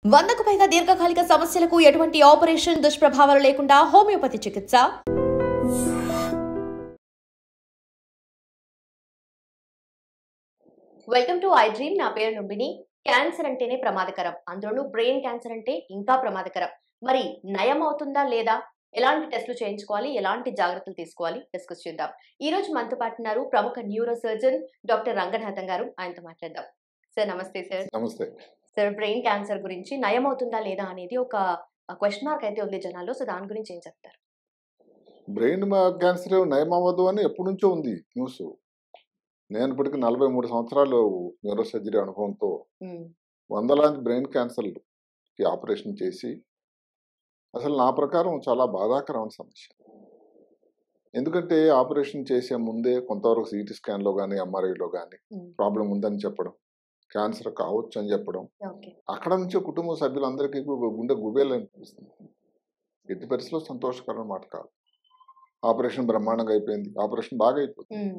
100కు పైగా దీర్ఘకాలిక సమస్యలకు ఎటువంటి ఆపరేషన్ దుష్ప్రభావాలు లేకుండా హోమియోపతి చికిత్స. Welcome to I dream. నా పేరు నుంబిని. క్యాన్సర్ అంటేనే ప్రమాదకరం, అందులోనూ బ్రెయిన్ క్యాన్సర్ అంటే ఇంకా ప్రమాదకరం. మరి నయం అవుతుందా లేదా, ఎలాంటి టెస్టులు చేయించుకోవాలి, ఎలాంటి జాగ్రత్తలు తీసుకోవాలి, డిస్కస్ చేద్దాం. ఈ రోజు మనతో పాటు ఉన్నారు ప్రముఖ న్యూరో సర్జన్ డాక్టర్ రంగనాథన్ గారు. ఆయనతో మాట్లాడదాం. సార్ నమస్తే. సార్ నమస్తే సార్, బ్రెయిన్ క్యాన్సర్ గురించి నయం అవుతుందా లేదా అనేది ఒక క్వశ్చన్ మార్క్ అయితే ఉంది జనాల్లో. సో దాని గురించి ఏం చెప్తారు? బ్రెయిన్ క్యాన్సర్ నయం అవ్వదు అని ఎప్పటి నుంచో ఉంది న్యూస్. నేను ఇప్పటికి 43 సంవత్సరాలు న్యూరో సర్జరీ అనుభవంతో వందలాది బ్రెయిన్ క్యాన్సర్కి ఆపరేషన్ చేసి, అసలు నా ప్రకారం చాలా బాధాకరమైన సమస్య. ఎందుకంటే ఆపరేషన్ చేసే ముందే కొంతవరకు సిటీ స్కాన్లో కానీ ఎంఆర్ఐలో కానీ ప్రాబ్లం ఉందని చెప్పడం, క్యాన్సర్ కావచ్చు అని చెప్పడం, అక్కడ నుంచి కుటుంబ సభ్యులందరికీ గుండె గుబేలు అనిపిస్తుంది. ఎట్టి పరిస్థితిలో సంతోషకరమైన మాట కాదు. ఆపరేషన్ బ్రహ్మాండంగా అయిపోయింది, ఆపరేషన్ బాగా అయిపోతుంది.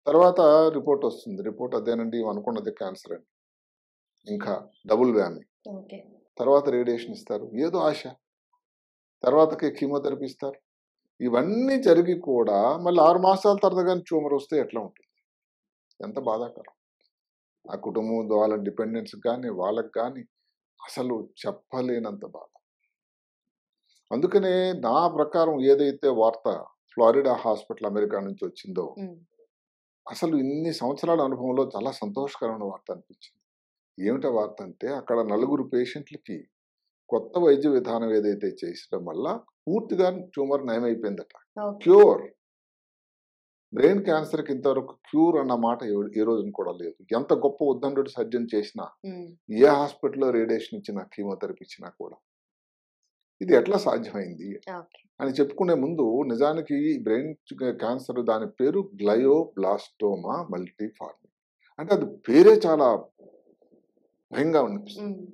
తర్వాత రిపోర్ట్ వస్తుంది, రిపోర్ట్ అదేనండి అనుకున్నది క్యాన్సర్ అండి, ఇంకా డబుల్ వ్యామి. తర్వాత రేడియేషన్ ఇస్తారు, ఏదో ఆశ, తర్వాతకి కీమోథెరపీ ఇస్తారు. ఇవన్నీ జరిగి కూడా మళ్ళీ 6 మాసాల తర్వాత కానీ ట్యూమర్ వస్తే ఎట్లా ఉంటుంది? ఎంత బాధాకరం. ఆ కుటుంబం వాళ్ళ డిపెండెన్స్ కానీ వాళ్ళకి కానీ అసలు చెప్పలేనంత బాధ. అందుకనే నా ప్రకారం ఏదైతే వార్త ఫ్లోరిడా హాస్పిటల్ అమెరికా నుంచి వచ్చిందో, అసలు ఇన్ని సంవత్సరాల అనుభవంలో చాలా సంతోషకరమైన వార్త అనిపించింది. ఏమిటా వార్త అంటే, అక్కడ 4 పేషెంట్లకి కొత్త వైద్య విధానం ఏదైతే చేసడం వల్ల పూర్తిగా ట్యూమర్ నయమైపోయిందట. క్యూర్. బ్రెయిన్ క్యాన్సర్కి ఇంతవరకు క్యూర్ అన్న మాట ఏ రోజున కూడా లేదు. ఎంత గొప్ప ఉద్దండు సర్జన్ చేసినా, ఏ హాస్పిటల్లో రేడియేషన్ ఇచ్చినా, కీమోథెరపీ ఇచ్చినా కూడా ఇది ఎట్లా సాధ్యమైంది అని చెప్పుకునే ముందు, నిజానికి బ్రెయిన్ క్యాన్సర్ దాని పేరు గ్లయోబ్లాస్టోమా మల్టీఫార్మ్. అంటే అది పేరే చాలా భయంగా అనిపిస్తుంది.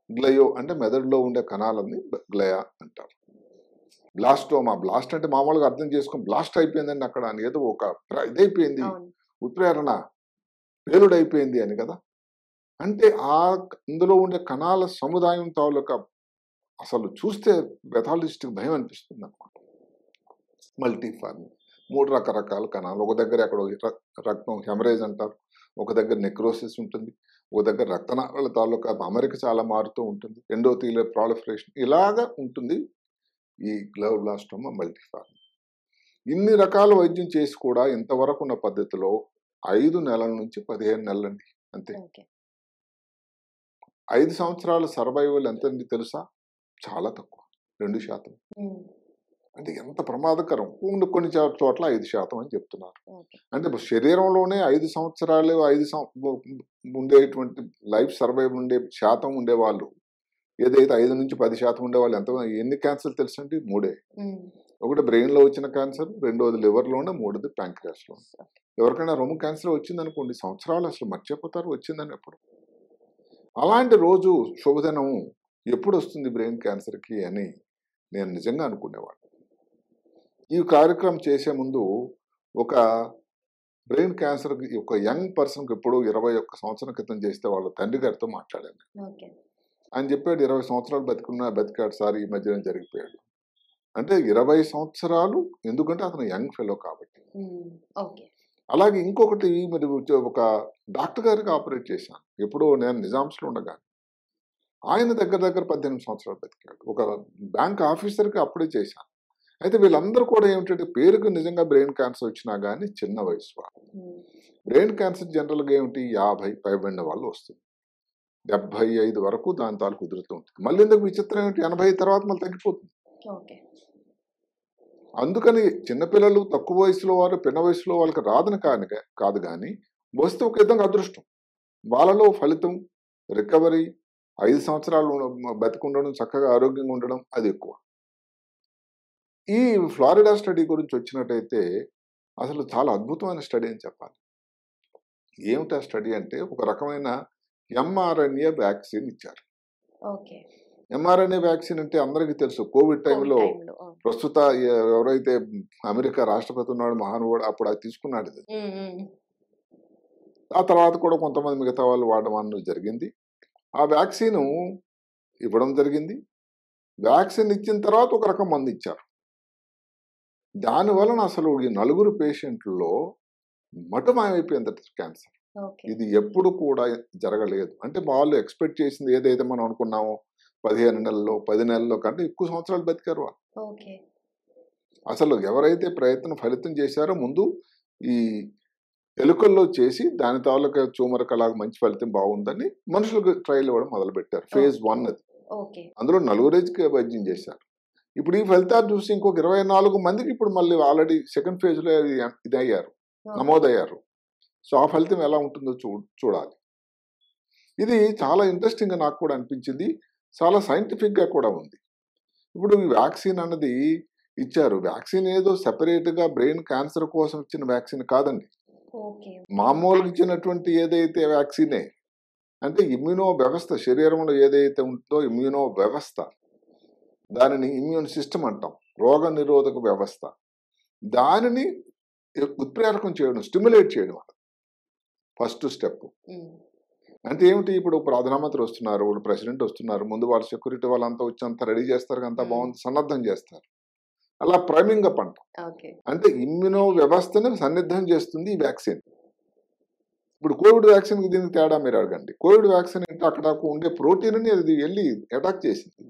గ్లయో అంటే మెదడులో ఉండే కణాలని గ్లయా అంటారు. బ్లాస్టోమా, బ్లాస్ట్ అంటే మామూలుగా అర్థం చేసుకుని బ్లాస్ట్ అయిపోయిందని అక్కడ అని, ఏదో ఒక ఇదైపోయింది, ఉత్ప్రేరణ పేలుడైపోయింది అని కదా. అంటే అందులో ఉండే కణాల సముదాయం తాలూకా అసలు చూస్తే పెథాలజిస్ట్కి భయం అనిపిస్తుంది అనమాట. మల్టీఫార్మ్, 3 రకరకాల కణాలు. ఒక దగ్గర అక్కడ రక్తం హెమరేజ్ అంటారు, ఒక దగ్గర నెక్రోసిస్ ఉంటుంది, ఒక దగ్గర రక్తనాళాల తాలూకా అమరిక చాలా మారుతూ ఉంటుంది, ఎండోథీలియల్ ప్రాలిఫరేషన్ ఇలాగా ఉంటుంది ఈ గ్లోబ్లాస్టోమా మల్టీఫార్మ్. ఇన్ని రకాల వైద్యం చేసి కూడా ఇంతవరకు ఉన్న పద్ధతిలో 5 నెలల నుంచి 15 నెలలండి అంతే. 5 సంవత్సరాల సర్వైవల్ ఎంత అండి తెలుసా? చాలా తక్కువ, 2%. అంటే ఎంత ప్రమాదకరం. కొన్ని చోట్ల 5% అని చెప్తున్నారు. అంటే శరీరంలోనే 5 సంవత్సరాలు ఉండేటువంటి లైఫ్ సర్వైవ్ ఉండే శాతం ఉండేవాళ్ళు, ఏదైతే 5 నుంచి 10% ఉండేవాళ్ళు ఎంత, ఎన్ని క్యాన్సర్ తెలుసండి? 3. ఒకటి బ్రెయిన్లో వచ్చిన క్యాన్సర్, రెండోది లివర్లోనే, మూడోది ప్యాంక్రియాస్లో. ఎవరికైనా రొమ్ము క్యాన్సర్ వచ్చిందనుకోండి, సంవత్సరాలు అసలు మర్చిపోతారు వచ్చిందని ఎప్పుడు. అలాంటి రోజు శుభదినం ఎప్పుడు వస్తుంది బ్రెయిన్ క్యాన్సర్కి అని నేను నిజంగా అనుకునేవాడు. ఈ కార్యక్రమం చేసే ముందు ఒక బ్రెయిన్ క్యాన్సర్కి ఒక యంగ్ పర్సన్కి ఎప్పుడు 21 సంవత్సరం క్రితం చేస్తే వాళ్ళ తండ్రి గారితో మాట్లాడాను. ఆయన చెప్పాడు, 20 సంవత్సరాలు బతికాడు సార్, ఈ మధ్యన జరిగిపోయాడు. అంటే 20 సంవత్సరాలు, ఎందుకంటే అతను యంగ్ ఫెలో కాబట్టి. అలాగే ఇంకొకటి, మరి ఒక డాక్టర్ గారికి ఆపరేట్ చేశాను ఎప్పుడో, నేను నిజాంస్లో ఉండగా. ఆయన దగ్గర 18 సంవత్సరాలు బతికాడు. ఒక బ్యాంక్ ఆఫీసర్కి అప్పుడే చేశాను. అయితే వీళ్ళందరూ కూడా ఏమిటంటే, పేరుకు నిజంగా బ్రెయిన్ క్యాన్సర్ వచ్చినా కానీ చిన్న వయసు వాళ్ళు. బ్రెయిన్ క్యాన్సర్ జనరల్గా ఏమిటి, 50 పైబడిన వాళ్ళు వస్తుంది, 75 వరకు దాని తాలూకు కుదురుతూ ఉంటుంది. మళ్ళీ ఎందుకు విచిత్రం ఏమిటి, 80 తర్వాత మళ్ళీ తగ్గిపోతుంది. అందుకని చిన్నపిల్లలు, తక్కువ వయసులో వాళ్ళు, పిన్న వయసులో వాళ్ళకి రాదని కాదు కానీ వస్తే ఒక విధంగా అదృష్టం. వాళ్ళలో ఫలితం, రికవరీ, 5 సంవత్సరాలు బతికుండడం, చక్కగా ఆరోగ్యంగా ఉండడం అది ఎక్కువ. ఈ ఫ్లోరిడా స్టడీ గురించి వచ్చినట్టయితే అసలు చాలా అద్భుతమైన స్టడీ అని చెప్పాలి. ఏమిటా స్టడీ అంటే, ఒక రకమైన mRNA వ్యాక్సిన్ ఇచ్చారు. mRNA వ్యాక్సిన్ అంటే అందరికీ తెలుసు, కోవిడ్ టైంలో ప్రస్తుత ఎవరైతే అమెరికా రాష్ట్రపతి ఉన్నాడు మహానుభావుడు, అప్పుడు అది తీసుకున్నాడు. ఆ తర్వాత కూడా కొంతమంది మిగతా వాళ్ళు వాడడం జరిగింది. ఆ వ్యాక్సిన్ ఇవ్వడం జరిగింది. వ్యాక్సిన్ ఇచ్చిన తర్వాత ఒక రకం మందు ఇచ్చారు. దానివలన అసలు ఈ 9 పేషెంట్లలో మటుమాయమైపోయిందట క్యాన్సర్. ఓకే. ఇది ఎప్పుడు కూడా జరగలేదు. అంటే వాళ్ళు ఎక్స్పెక్ట్ చేసింది ఏదైతే మనం అనుకున్నామో 15 నెలల్లో 10 నెలల్లో కంటే ఎక్కువ సంవత్సరాలు బతికారు వాళ్ళు. ఓకే. అసలు ఎవరైతే ఫలితం చేశారో ముందు ఈ ఎలుకల్లో చేసి దాని తాలూకా ట్యూమర్కి అలాగ మంచి ఫలితం బాగుందని మనుషులకు ట్రయల్ ఇవ్వడం మొదలుపెట్టారు. ఫేజ్ 1 అది. ఓకే. అందులో 4 వైద్యం చేశారు. ఇప్పుడు ఈ ఫలితాలు చూసి ఇంకొక 24 మందికి ఇప్పుడు మళ్ళీ ఆల్రెడీ సెకండ్ ఫేజ్లో ఇది అయ్యారు, నమోదయ్యారు. సో ఆ ఫలితం ఎలా ఉంటుందో చూడాలి. ఇది చాలా ఇంట్రెస్టింగ్గా నాకు కూడా అనిపించింది. చాలా సైంటిఫిక్గా కూడా ఉంది. ఇప్పుడు ఈ వ్యాక్సిన్ అన్నది ఇచ్చారు. వ్యాక్సిన్ ఏదో సెపరేట్గా బ్రెయిన్ క్యాన్సర్ కోసం ఇచ్చిన వ్యాక్సిన్ కాదండి. ఓకే. మామూలుగా ఇచ్చినటువంటి ఏదైతే వ్యాక్సినే అంటే ఇమ్యూనో వ్యవస్థ, శరీరంలో ఏదైతే ఉంటుందో ఇమ్యూనో వ్యవస్థ, దానిని ఇమ్యూన్ సిస్టమ్ అంటాం, రోగ నిరోధక వ్యవస్థ, దానిని ఉత్ప్రేరకం చేయడం, స్టిమ్యులేట్ చేయడం ఫస్ట్ స్టెప్. అంటే ఏమిటి, ఇప్పుడు ప్రధానమంత్రి వస్తున్నారు, ఇప్పుడు ప్రెసిడెంట్ వస్తున్నారు, ముందు వాళ్ళ సెక్యూరిటీ వాళ్ళంతా వచ్చి అంతా రెడీ చేస్తారు, అంతా బాగుంది, సన్నద్ధం చేస్తారు. అలా ప్రైమింగ్ అప్ అంటాం. అంటే ఇమ్యూనో వ్యవస్థని సన్నిద్ధం చేస్తుంది ఈ వ్యాక్సిన్. ఇప్పుడు కోవిడ్ వ్యాక్సిన్ దీనికి తేడా మీరు అడగండి. కోవిడ్ వ్యాక్సిన్ అంటే అక్కడ ఉండే ప్రోటీన్ని అది వెళ్ళి అటాక్ చేసింది,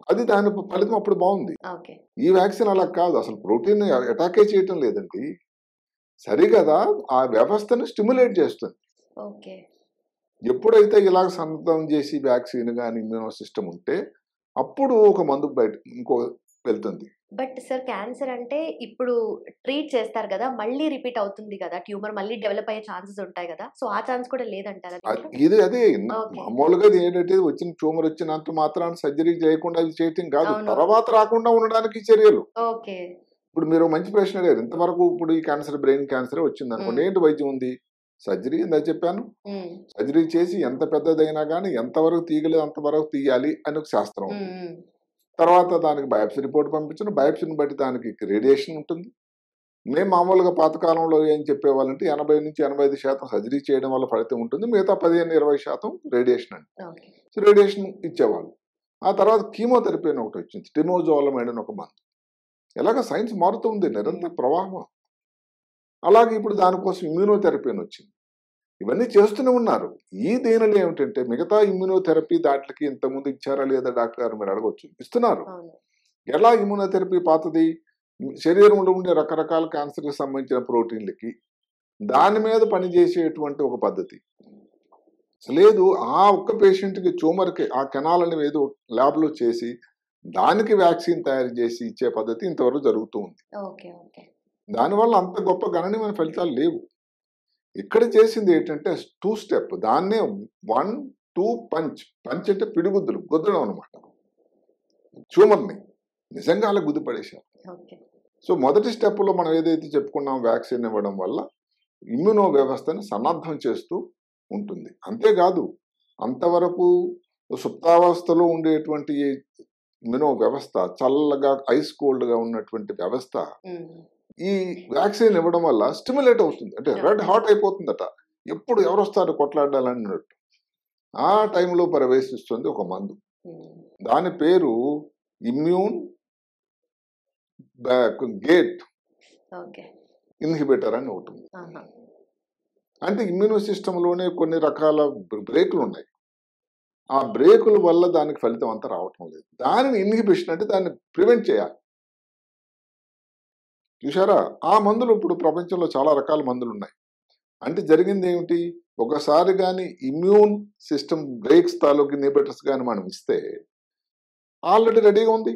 అది దాని ఫలితం అప్పుడు బాగుంది. ఈ వ్యాక్సిన్ అలా కాదు, అసలు ప్రోటీన్ అటాకే చేయటం లేదండి, సరిగదా ఆ వ్యవస్థను స్టిమ్యులేట్ చేస్తుంది. ఎప్పుడైతే ఇలాగ సన్నద్ధం చేసి వ్యాక్సిన్ కానీ ఇమ్యూనో సిస్టమ్ ఉంటే అప్పుడు ఒక మందు బయట ఇంకో వెళ్తుంది. బట్ సార్ క్యాన్సర్ అంటే ఇప్పుడు ట్రీట్ చేస్తారు కదా, మళ్ళీ రిపీట్ అవుతుంది కదా, ట్యూమర్ మళ్ళీ డెవలప్ అయ్యే ఛాన్సెస్ ఉంటాయి కదా, సో ఆ ఛాన్స్ కూడా లేదంటారా? ఇది అదే మామూలుగా ఏంటంటే వచ్చిన ట్యూమర్ వచ్చినంత మాత్రాన్ని సర్జరీ చేయకుండా అది చేయటం కాదు, తర్వాత రాకుండా ఉండడానికి చర్యలు. ఇప్పుడు మీరు మంచి ప్రశ్న అడిగారు. ఇంతవరకు ఇప్పుడు ఈ క్యాన్సర్ బ్రెయిన్ క్యాన్సర్ వచ్చింది అనుకోండి, ఏంటి వైద్యం ఉంది? సర్జరీ. ఇందా చెప్పాను, సర్జరీ చేసి ఎంత పెద్దదైనా కానీ ఎంతవరకు తీయగలేదు అంతవరకు తీయాలి అని ఒక శాస్త్రం. తర్వాత దానికి బయాప్సీ రిపోర్ట్ పంపించిన, బయాప్సీని బట్టి దానికి రేడియేషన్ ఉంటుంది. మేము మామూలుగా పాతకాలంలో ఏం చెప్పేవాళ్ళంటే 80 నుంచి 85% సర్జరీ చేయడం వల్ల ఫలితం ఉంటుంది, మిగతా 15-20% రేడియేషన్ అండి. సో రేడియేషన్ ఇచ్చేవాళ్ళు. ఆ తర్వాత కీమోథెరపీ అని ఒకటి వచ్చింది, టెమోజోలమైడ్ అని ఒక మందు. ఎలాగ సైన్స్ మారుతుంది, నిరంతర ప్రవాహం. అలాగే ఇప్పుడు దానికోసం ఇమ్యూనోథెరపీ అని వచ్చింది. ఇవన్నీ చేస్తూనే ఉన్నారు. ఈ దీనిలో ఏమిటంటే మిగతా ఇమ్యూనోథెరపీ దాంట్లకి ఇంతకుముందు ఇచ్చారా లేదా డాక్టర్ గారు మీరు అడగవచ్చు, ఇస్తున్నారు. ఎలా ఇమ్యూనోథెరపీ పాతది, శరీరంలో ఉండే రకరకాల క్యాన్సర్కి సంబంధించిన ప్రోటీన్లకి దాని మీద పనిచేసేటువంటి ఒక పద్ధతి లేదు. ఆ ఒక్క పేషెంట్కి ట్యూమర్కి ఆ కెనాలని ఏదో ల్యాబ్లో చేసి దానికి వ్యాక్సిన్ తయారు చేసి ఇచ్చే పద్ధతి ఇంతవరకు జరుగుతూ ఉంది. దానివల్ల అంత గొప్ప గణనీయమైన ఫలితాలు లేవు. ఇక్కడ చేసింది ఏంటంటే 2 స్టెప్, దాన్నే 1-2 పంచ్. పంచ్ అంటే పిడిగుద్దులు, గుద్దడం అనమాట. ట్యూమర్ని నిజంగా అలా గుద్దు పడేశారు. సో మొదటి స్టెప్లో మనం ఏదైతే చెప్పుకున్నాం, వ్యాక్సిన్ ఇవ్వడం వల్ల ఇమ్యూనో వ్యవస్థని సన్నద్ధం చేస్తూ ఉంటుంది. అంతేకాదు, అంతవరకు సుప్తావస్థలో ఉండేటువంటి ఇమ్యూనో వ్యవస్థ, చల్లగా ఐస్ కోల్డ్గా ఉన్నటువంటి వ్యవస్థ ఈ వ్యాక్సిన్ ఇవ్వడం వల్ల స్టిమ్యులేట్ అవుతుంది. అంటే రెడ్ హాట్ అయిపోతుందట, ఎప్పుడు ఎవరు వస్తారు కొట్లాడాలన్నట్టు. ఆ టైంలో ప్రవేశిస్తుంది ఒక మందు, దాని పేరు ఇమ్యూన్ గేట్ ఇన్హిబిటర్ అని ఒకటి. అంటే ఇమ్యూనో సిస్టంలోనే కొన్ని రకాల బ్రేకులు ఉన్నాయి. ఆ బ్రేకుల వల్ల దానికి ఫలితం అంతా రావటం లేదు. దానిని ఇన్హిబిషన్ అంటే దాన్ని ప్రివెంట్ చేయాలి. చూసారా, ఆ మందులు ఇప్పుడు ప్రపంచంలో చాలా రకాల మందులు ఉన్నాయి. అంటే జరిగింది ఏమిటి, ఒకసారి కానీ ఇమ్యూన్ సిస్టమ్ బ్రేక్స్ తాలూకు ఇన్హిబిటర్స్ కానీ మనం ఇస్తే ఆల్రెడీ రెడీగా ఉంది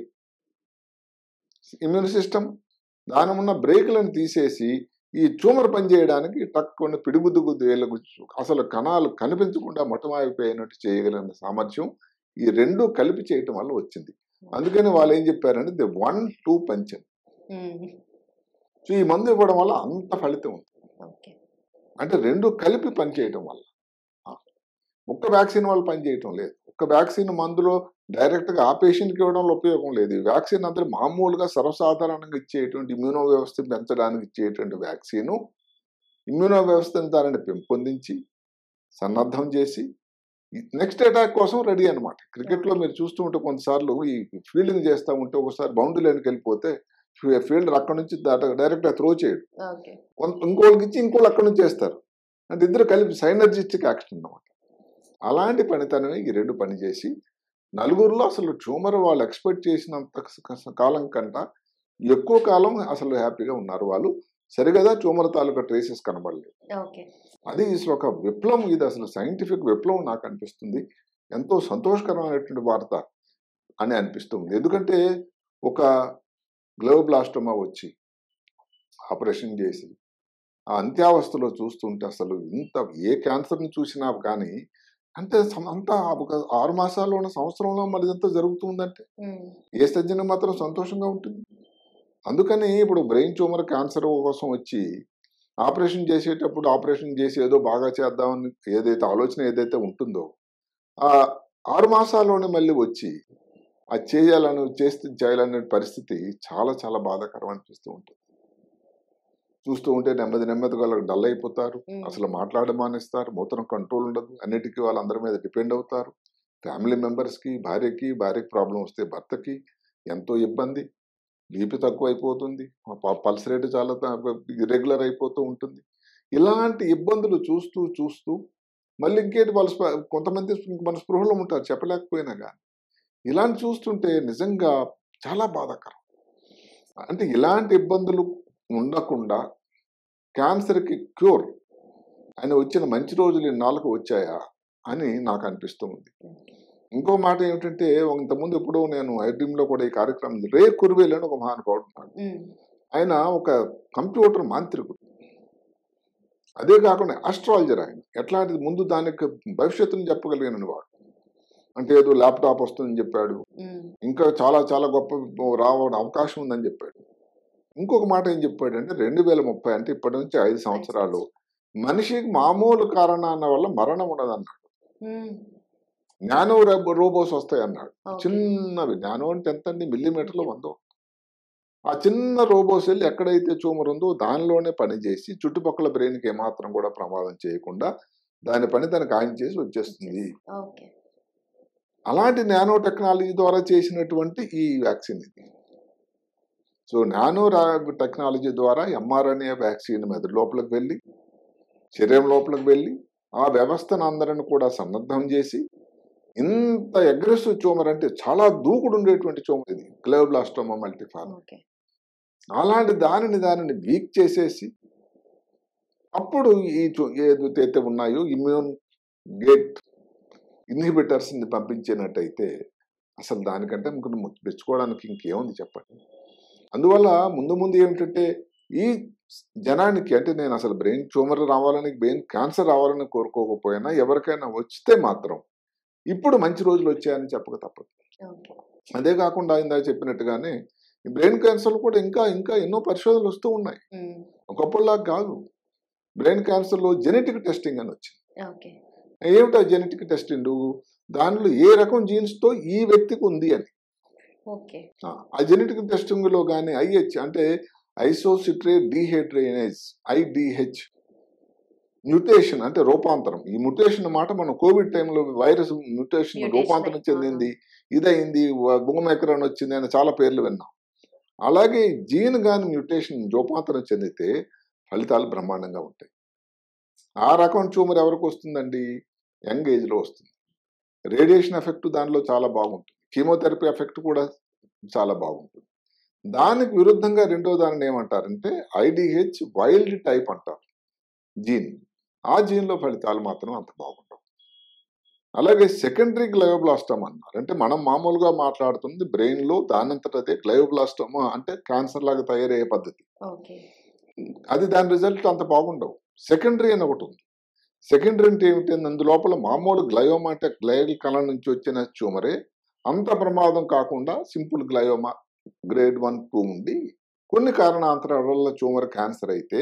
ఇమ్యూన్ సిస్టమ్. దాని ఉన్న బ్రేకులను తీసేసి ఈ ట్యూమర్ పనిచేయడానికి టక్కున పిడిగుద్దు వేళ్ళకు అసలు కణాలు కనిపించకుండా మొట్టమాయిపోయినట్టు చేయగలిగిన సామర్థ్యం ఈ రెండు కలిపి చేయటం వల్ల వచ్చింది. అందుకని వాళ్ళు ఏం చెప్పారంటే ది 1-2 పంచ్. సో ఈ మందు ఇవ్వడం వల్ల అంత ఫలితం ఉంది. అంటే రెండు కలిపి పనిచేయటం వల్ల, ఒక్క వ్యాక్సిన్ వల్ల పనిచేయటం లేదు. ఒక్క వ్యాక్సిన్ మందులో డైరెక్ట్గా ఆ పేషెంట్కి ఇవ్వడంలో ఉపయోగం లేదు. ఈ వ్యాక్సిన్ అందరూ మామూలుగా సర్వసాధారణంగా ఇచ్చేటువంటి ఇమ్యూనో వ్యవస్థను పెంచడానికి ఇచ్చేటువంటి వ్యాక్సిన్ ఇమ్యూనో వ్యవస్థను దానిని పెంపొందించి సన్నద్ధం చేసి నెక్స్ట్ అటాక్ కోసం రెడీ అనమాట. క్రికెట్లో మీరు చూస్తూ ఉంటే కొంతసార్లు ఈ ఫీల్డింగ్ చేస్తూ ఉంటే ఒకసారి బౌండరీ లైన్కి వెళ్ళిపోతే ఫీల్డర్ అక్కడ నుంచి డైరెక్ట్గా త్రో చేయడు, ఇంకోళ్ళకి ఇచ్చి ఇంకోళ్ళు అక్కడ నుంచి చేస్తారు. అంటే ఇద్దరు కలిపి సైనర్జిస్టిక్ యాక్షన్ అనమాట. అలాంటి పనితనమే ఈ రెండు పని చేసి నలుగురిలో అసలు ట్యూమర్ వాళ్ళు ఎక్స్పెక్ట్ చేసినంత కాలం కంట ఎక్కువ కాలం అసలు హ్యాపీగా ఉన్నారు వాళ్ళు. సరిగదా ట్యూమర్ తాలూకా ట్రేసెస్ కనబడలేదు. అది అసలు ఒక విప్లవం, ఇది అసలు సైంటిఫిక్ విప్లవం నాకు అనిపిస్తుంది. ఎంతో సంతోషకరమైనటువంటి వార్త అని అనిపిస్తుంది. ఎందుకంటే ఒక గ్లోబ్లాస్టోమా వచ్చి ఆపరేషన్ చేసి ఆ అంత్యావస్థలో చూస్తుంటే అసలు ఇంత ఏ క్యాన్సర్ని చూసినా కానీ అంటే అంతా ఒక 6 మాసాల్లో ఉన్న సంవత్సరంలో మరి ఇదంతా జరుగుతుందంటే ఏ సజ్జన మాత్రం సంతోషంగా ఉంటుంది. అందుకని ఇప్పుడు బ్రెయిన్ ట్యూమర్ క్యాన్సర్ కోసం వచ్చి ఆపరేషన్ చేసేటప్పుడు ఆపరేషన్ చేసి ఏదో బాగా చేద్దామని ఏదైతే ఆలోచన ఏదైతే ఉంటుందో ఆ 6 మాసాల్లోనే మళ్ళీ వచ్చి అది చేయాలనే పరిస్థితి చాలా చాలా బాధాకరం అనిపిస్తూ ఉంటుంది. చూస్తూ ఉంటే నెమ్మదిగా వాళ్ళకి డల్ అయిపోతారు, అసలు మాట్లాడడం మానేస్తారు, మూత్రం కంట్రోల్ ఉండదు, అన్నిటికీ వాళ్ళందరి మీద డిపెండ్ అవుతారు. ఫ్యామిలీ మెంబర్స్కి, భార్యకి ప్రాబ్లం వస్తే భర్తకి ఎంతో ఇబ్బంది, బీపీ తక్కువ అయిపోతుంది, పల్స్ రేటు చాలా ఇర్రెగ్యులర్ అయిపోతూ ఉంటుంది. ఇలాంటి ఇబ్బందులు చూస్తూ మళ్ళీ ఇంకేంటి వాళ్ళు కొంతమంది మన స్పృహలో ఉంటారు చెప్పలేకపోయినా కానీ. ఇలాంటి చూస్తుంటే నిజంగా చాలా బాధాకరం. అంటే ఇలాంటి ఇబ్బందులు ఉండకుండా క్యాన్సర్కి క్యూర్ అని వచ్చిన మంచి రోజులు ఇన్నాళ్ళకు వచ్చాయా అని నాకు అనిపిస్తూ ఉంది. ఇంకో మాట ఏమిటంటే ఇంతకుముందు ఎప్పుడో నేను ఐడ్రీమ్లో కూడా ఈ కార్యక్రమం రే కుర్వేల్ అని ఒక మహానుభావుడు ఉన్నాడు. ఆయన ఒక కంప్యూటర్ మాంత్రికుడు, అదే కాకుండా ఆస్ట్రాలజర్. ఆయన ఎట్లాంటిది ముందు దానికి భవిష్యత్తుని చెప్పగలిగిన వాడు. అంటే ఏదో ల్యాప్టాప్ వస్తుందని చెప్పాడు, ఇంకా చాలా చాలా గొప్ప రావడం అవకాశం ఉందని చెప్పాడు. ఇంకొక మాట ఏం చెప్పాడంటే 2030 అంటే ఇప్పటి నుంచి 5 సంవత్సరాలు మనిషికి మామూలు కారణాల వల్ల మరణం ఉండదు అన్నాడు. నానో రోబోస్ వస్తాయి అన్నాడు. చిన్నవి, నానో అంటే ఎంత అండి, మిల్లీమీటర్లు 100. ఆ చిన్న రోబోస్ వెళ్ళి ఎక్కడైతే ట్యూమర్ ఉందో దానిలోనే పనిచేసి చుట్టుపక్కల బ్రెయిన్కి ఏమాత్రం కూడా ప్రమాదం చేయకుండా దాని పని తనకు ఆయన చేసి వచ్చేస్తుంది. అలాంటి నానో టెక్నాలజీ ద్వారా చేసినటువంటి ఈ వ్యాక్సిన్ ఇది. సో నానో టెక్నాలజీ ద్వారా mRNA వ్యాక్సిన్ మెదడు లోపలికి వెళ్ళి శరీరం లోపలికి వెళ్ళి ఆ వ్యవస్థను అందరిని కూడా సన్నద్ధం చేసి ఇంత అగ్రెసివ్ ట్యూమర్, అంటే చాలా దూకుడు ఉండేటువంటి ట్యూమర్ ఇది గ్లోబ్లాస్టోమా మల్టిఫార్మ్. అలాంటి దానిని వీక్ చేసేసి అప్పుడు ఈ ఏదైతే ఉన్నాయో ఇమ్యూన్ గేట్ ఇన్హిబిటర్స్ని పంపించినట్టయితే అసలు దానికంటే మెచ్చుకోవడానికి ఇంకేముంది చెప్పండి. అందువల్ల ముందు ఏమిటంటే ఈ జనానికి, అంటే నేను అసలు బ్రెయిన్ ట్యూమర్ రావాలని, బ్రెయిన్ క్యాన్సర్ రావాలని కోరుకోకపోయినా ఎవరికైనా వస్తే మాత్రం ఇప్పుడు మంచి రోజులు వచ్చాయని చెప్పక తప్పదు. అదే కాకుండా ఇందాక చెప్పినట్టుగానే ఈ బ్రెయిన్ క్యాన్సర్ కూడా ఇంకా ఎన్నో పరిశోధనలు వస్తూ ఉన్నాయి. ఒకప్పుడులాగా కాదు. బ్రెయిన్ క్యాన్సర్లో జెనెటిక్ టెస్టింగ్ అని వచ్చింది. ఏమిటా జెనెటిక్ టెస్టింగ్? దానిలో ఏ రకం జీన్స్తో ఈ వ్యక్తికి ఉంది అని. ఆ జెనెటిక్ టెస్టింగ్ లో కానీ IH అంటే ఐసోసిట్రేట్ డిహైడ్రోజనేజ్ IDH మ్యూటేషన్ అంటే రూపాంతరం. ఈ మ్యూటేషన్ మాట మనం కోవిడ్ టైంలో వైరస్ మ్యూటేషన్ రూపాంతరం చెందింది, ఇదైంది, బుగమైక్రాన్ వచ్చింది అని చాలా పేర్లు విన్నాం. అలాగే జీన్ కానీ మ్యూటేషన్ రూపాంతరం చెందితే ఫలితాలు బ్రహ్మాండంగా ఉంటాయి. ఆ రకం ట్యూమర్ ఎవరికి వస్తుందండి? యంగ్ ఏజ్లో వస్తుంది. రేడియేషన్ ఎఫెక్ట్ దానిలో చాలా బాగుంటుంది, కీమోథెరపీ ఎఫెక్ట్ కూడా చాలా బాగుంటుంది. దానికి విరుద్ధంగా రెండో దానిని ఏమంటారంటే IDH వైల్డ్ టైప్ అంటారు జీన్. ఆ జీన్లో ఫలితాలు మాత్రం అంత బాగుంటాయి. అలాగే సెకండరీ గ్లయోబ్లాస్టోమా అన్నారు. అంటే మనం మామూలుగా మాట్లాడుతుంది బ్రెయిన్లో దానంతటదే గ్లయోబ్లాస్టోమా అంటే క్యాన్సర్ లాగా తయారయ్యే పద్ధతి. అది దాని రిజల్ట్ అంత బాగుండవు. సెకండరీ అని ఒకటి ఉంది. సెకండరీ అంటే ఏమిటి? అందులోపల మామూలు గ్లయోమా అంటే గ్లయల్ కణం నుంచి వచ్చిన ట్యూమరే, అంత ప్రమాదం కాకుండా సింపుల్ గ్లయోమా గ్రేడ్ 1, 2 ఉండి కొన్ని కారణాంతరాల వల్ల ట్యూమర్ క్యాన్సర్ అయితే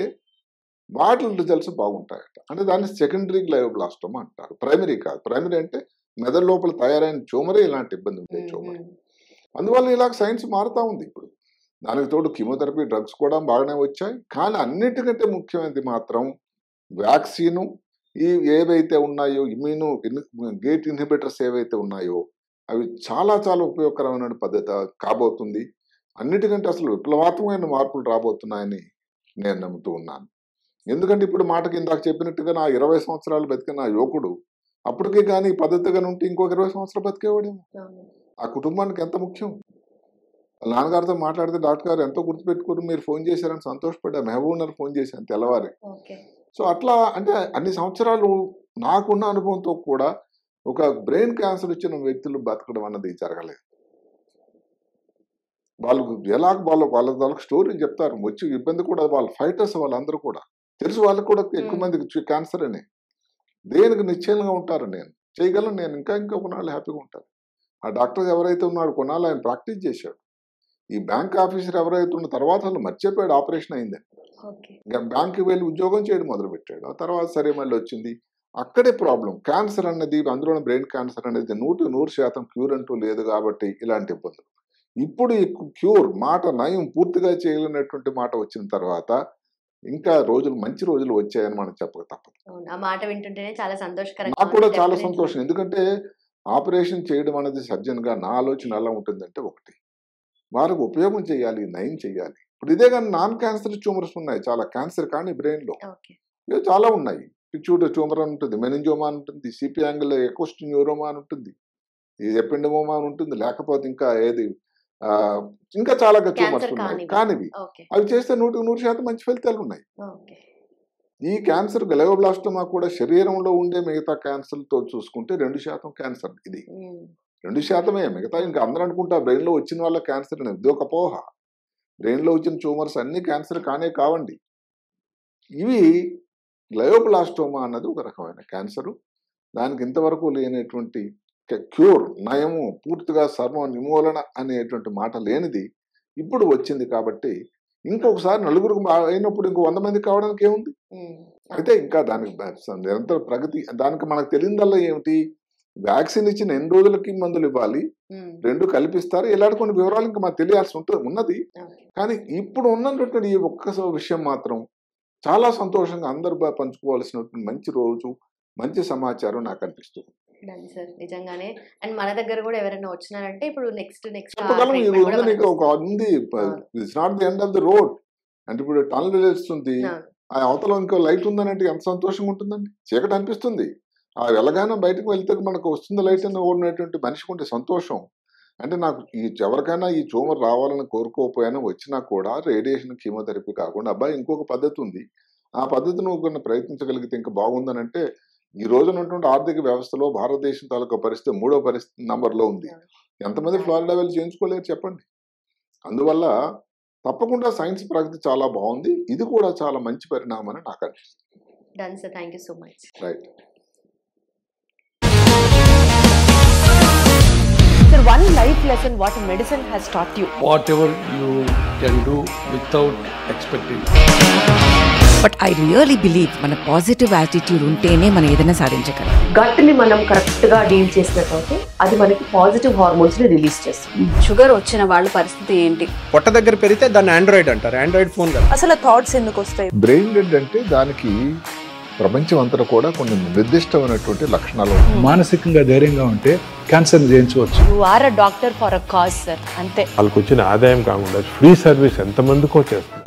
వాటి రిజల్ట్స్ బాగుంటాయట. అంటే దాన్ని సెకండరీ గ్లయోబ్లాస్టోమా అంటారు, ప్రైమరీ కాదు. ప్రైమరీ అంటే మెదడు లోపల తయారైన ట్యూమరే ఇలాంటి ఇబ్బంది ఉండే ట్యూమర్. అందువల్ల ఇలాగ సైన్స్ మారుతూ ఉంది ఇప్పుడు. దానికి తోడు కీమోథెరపీ డ్రగ్స్ కూడా బాగానే వచ్చాయి. కానీ అన్నిటికంటే ముఖ్యమైనది మాత్రం వ్యాక్సిను, ఏవైతే ఉన్నాయో గేట్ ఇన్హిబిటర్స్ ఏవైతే ఉన్నాయో అవి చాలా చాలా ఉపయోగకరమైన పద్ధతి కాబోతుంది. అన్నిటికంటే అసలు విప్లవాత్మకమైన మార్పులు రాబోతున్నాయని నేను నమ్ముతూ ఉన్నాను. ఎందుకంటే ఇప్పుడు మాటకి ఇందాక చెప్పినట్టుగా నా 20 సంవత్సరాలు బతికిన యువకుడు అప్పటికే కానీ పద్ధతిగా ఉంటే ఇంకొక 20 సంవత్సరాలు బతికేవాడేమో. ఆ కుటుంబానికి ఎంత ముఖ్యం. నాన్నగారితో మాట్లాడితే డాక్టర్ గారు ఎంతో గుర్తుపెట్టుకుని మీరు ఫోన్ చేశారని సంతోషపడ్డా. మహబూబ్నగర్ ఫోన్ చేశాను తెల్లవారి. సో అట్లా అంటే అన్ని సంవత్సరాలు నాకున్న అనుభవంతో కూడా ఒక బ్రెయిన్ క్యాన్సర్ వచ్చిన వ్యక్తులు బతకడం అన్నది జరగలేదు. వాళ్ళకి స్టోరీ చెప్తారు. వచ్చి ఇబ్బంది కూడా వాళ్ళు ఫైటర్స్ వాళ్ళందరూ కూడా తెలుసు. వాళ్ళకి కూడా ఎక్కువ మందికి క్యాన్సర్ అని దేనికి నిశ్చయంగా ఉంటారు. నేను చేయగలను, నేను ఇంకా కొన్నాళ్ళు హ్యాపీగా ఉంటాను. ఆ డాక్టర్ ఎవరైతే ఉన్నాడు కొన్నాళ్ళు ఆయన ప్రాక్టీస్ చేశాడు. ఈ బ్యాంక్ ఆఫీసర్ ఎవరైతే ఉన్న తర్వాత అసలు మర్చిపోయాడు ఆపరేషన్ అయిందని. బ్యాంక్కి వెళ్ళి ఉద్యోగం చేయడం మొదలుపెట్టాడు. ఆ తర్వాత సరే మళ్ళీ వచ్చింది. అక్కడే ప్రాబ్లం. క్యాన్సర్ అన్నది అందులో బ్రెయిన్ క్యాన్సర్ అనేది 100% క్యూర్ అంటూ లేదు కాబట్టి ఇలాంటి ఇబ్బందులు. ఇప్పుడు ఈ క్యూర్ మాట నయం పూర్తిగా చేయలేనటువంటి మాట వచ్చిన తర్వాత ఇంకా మంచి రోజులు వచ్చాయని మనం చెప్పక తప్పదు. నాకు కూడా చాలా సంతోషం. ఎందుకంటే ఆపరేషన్ చేయడం అనేది సర్జన్ గా నా ఆలోచన ఎలా ఉంటుందంటే, ఒకటి వారికి ఉపయోగం చేయాలి, నయం చేయాలి. ఇప్పుడు ఇదే కానీ నాన్ క్యాన్సర్ ట్యూమర్స్ ఉన్నాయి చాలా. క్యాన్సర్ కానీ బ్రెయిన్ లో ఇవి చాలా ఉన్నాయి. పిచ్యూటరీ ట్యూమర్ అని ఉంటుంది, మెనింజోమా అని ఉంటుంది, సిపి యాంగిల్ ఎకోస్ట్ న్యూరోమా అని ఉంటుంది, ఎపెండమోమా అని ఉంటుంది, లేకపోతే ఇంకా ఇంకా చాలా ట్యూమర్స్ ఉన్నాయి. కానివి అవి చేస్తే 100% మంచి ఫలితాలు ఉన్నాయి. ఈ క్యాన్సర్ గ్లయోబ్లాస్టోమా కూడా శరీరంలో ఉండే మిగతా క్యాన్సర్ తో చూసుకుంటే 2% క్యాన్సర్. ఇది 2%. మిగతా ఇంకా అందరూ అనుకుంటా బ్రెయిన్ లో వచ్చిన వాళ్ళ క్యాన్సర్ అనేది. ఇది ఒక పోహ. బ్రెయిన్ లో వచ్చిన ట్యూమర్స్ అన్ని క్యాన్సర్ కావండి. ఇవి గ్లయోబ్లాస్టోమా అన్నది ఒక రకమైన క్యాన్సరు. దానికి ఇంతవరకు లేనటువంటి క్యూర్, నయము, పూర్తిగా సర్వ నిర్మూలన అనేటువంటి మాట లేనిది ఇప్పుడు వచ్చింది. కాబట్టి ఇంకొకసారి నలుగురికి అయినప్పుడు ఇంకో 100 మంది కావడానికి ఏముంది. అయితే ఇంకా దానికి నిరంతర ప్రగతి. దానికి మనకు తెలియదల్లా ఏమిటి, వ్యాక్సిన్ ఇచ్చిన ఎన్ని రోజులకి మందులు ఇవ్వాలి, 2 కల్పిస్తారు, ఇలాంటి కొన్ని వివరాలు ఇంకా మనకు తెలియాల్సి ఉన్నది. కానీ ఇప్పుడు ఉన్నటువంటి ఈ ఒక్క విషయం మాత్రం చాలా సంతోషంగా అందరూ పంచుకోవాల్సినటువంటి మంచి రోజు, మంచి సమాచారం నాకు అనిపిస్తుంది. నిజంగానే. అండ్ మన దగ్గర కూడా ఎవరైనా వచ్చినారంటే ఇప్పుడు నెక్స్ట్ చెప్పగలం. ఇది ఉంది, నీకు ఒక ఉంది. It's not the end of the road. అంటే ఇప్పుడు టనల్ వెలుస్తుంది, ఆ అవతల ఇంకో లైట్ ఉందనంటే ఎంత సంతోషంగా ఉంటుందండి. చీకటి అనిపిస్తుంది, ఆ వెళ్ళగానే బయటకు వెళ్తే మనకు వస్తుంది లైట్ అని ఓడినటువంటి మనిషికి ఉంటే సంతోషం. అంటే నాకు ఎవరికైనా ఈ ట్యూమర్ రావాలని కోరుకోకపోయినా వచ్చినా కూడా రేడియేషన్, కీమోథెరపీ కాకుండా అబ్బాయి ఇంకొక పద్ధతి ఉంది, ఆ పద్ధతి నువ్వు ప్రయత్నించగలిగితే ఇంకా బాగుందని అంటే, ఈ రోజు ఉన్నటువంటి ఆర్థిక వ్యవస్థలో భారతదేశం తాలూకా పరిస్థితి 3వ నంబర్లో ఉంది. ఎంతమంది ఫ్లోరిడా వెళ్ళి చేయించుకోలేరు చెప్పండి. అందువల్ల తప్పకుండా సైన్స్ ప్రగతి చాలా బాగుంది. ఇది కూడా చాలా మంచి పరిణామం అని నాకు అనిపిస్తుంది. Right. Sir, one life lesson what medicine has taught you. Whatever you can do without expecting. But I really believe మన పాజిటివ్ యాటిట్యూడ్ ఉంటేనే మనం ఏదైనా సాధించగలం. గట్ ని మనం కరెక్ట్ గా డీల్ చేసినట్లయితే అది మనకి పాజిటివ్ హార్మోన్స్ ని రిలీజ్ చేస్తుంది. షుగర్ వచ్చిన వాళ్ళ పరిస్థితి ఏంటి? పొట్ట దగ్గర పెరిగితే దాన్ని ఆండ్రాయిడ్ అంటారు. ఆండ్రాయిడ్ ఫోన్ కదా. అసలు థాట్స్ ఎందుకు వస్తాయి? బ్రెయిన్ డెడ్ అంటే దానికి ప్రపంచం అంతా కూడా కొన్ని నిర్దిష్టమైనటువంటి లక్షణాలు. మానసికంగా ధైర్యంగా ఉంటే క్యాన్సర్ జయించవచ్చు. You are a doctor for a cause sir. అంతే. వాళ్ళకి వచ్చిన ఆదాయం కాకుండా ఫ్రీ సర్వీస్ ఎంతమందికో చేస్తారు.